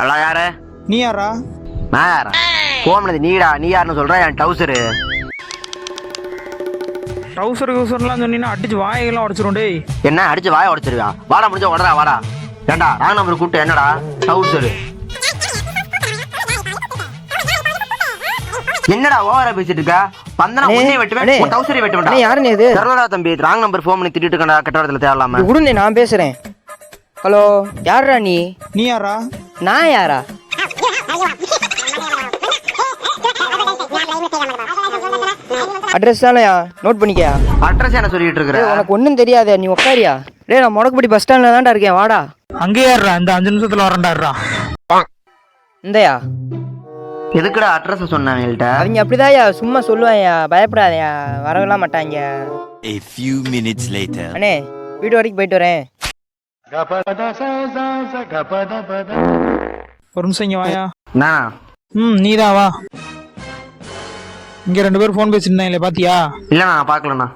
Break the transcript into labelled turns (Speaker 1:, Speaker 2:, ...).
Speaker 1: அல்லா யாரு?
Speaker 2: நீ யாரா?
Speaker 1: நான் யாரா? கோமனது நீடா. நீ யாருன்னு சொல்ற? என் டவுசரு.
Speaker 2: டவுசர்லாம் சொன்னீங்கன்னா அடிச்சு வாயெல்லாம் உடச்சிரும் டேய்.
Speaker 1: என்ன அடிச்சு வாய உடச்சிருவியா? வாடா முடிஞ்ச உடறா வாடா. ஏண்டா ராங் நம்பர் கூப்பிட்டு என்னடா டவுசரு? என்னடா ஓவரா பேசிட்டு இருக்க? பந்தனா உன்னை வெட்டுவேன், உன் டவுசரை வெட்டுவேன்டா.
Speaker 3: யாருன்னு இது?
Speaker 1: தெரியலடா தம்பி. ராங் நம்பர் ஃபோன் பண்ணி திட்டிட்டு இருக்கடா கட்டடத்துல தேவலாம.
Speaker 3: உடனே நான் பேசுறேன். ஹலோ, யாரா நீ?
Speaker 2: நீ யாரா?
Speaker 3: நான் யாரா? அட்ரஸ் தானயா, நோட் பண்ணிக்கயா.
Speaker 1: அட்ரஸ் என்ன சொல்லிட்டு இருக்கிற?
Speaker 3: உனக்கு ஒன்றும் தெரியாது, நீ உட்காரியா. டேய், நான் முடக்குப்பட்டி பஸ் ஸ்டாண்ட்ல தான்டா இருக்கேன், வாடா.
Speaker 2: அங்கே ஏறா, இந்த 5 நிமிஷத்துல வரேன்டாடுறா.
Speaker 3: இந்தயா.
Speaker 1: எதுக்குடா அட்ரஸ் சொன்னேன் என்கிட்ட?
Speaker 3: அவங்க அப்படிதான்யா சும்மா சொல்லுவாயா, பயப்படாதயா, வரவே மாட்டாங்க.
Speaker 4: A few minutes later.
Speaker 3: அண்ணே, வீடு வரைக்கும் போயிட்டு வரேன்.
Speaker 2: ஒரு நிமிஷம் இங்க வாயா.
Speaker 1: நான்
Speaker 2: நீதான் வா. இங்க 2 பேரும் ஃபோன் பேசிட்டு இருந்தாங்களே பாத்தியா?
Speaker 1: இல்ல நான் பாக்கலண்ணா.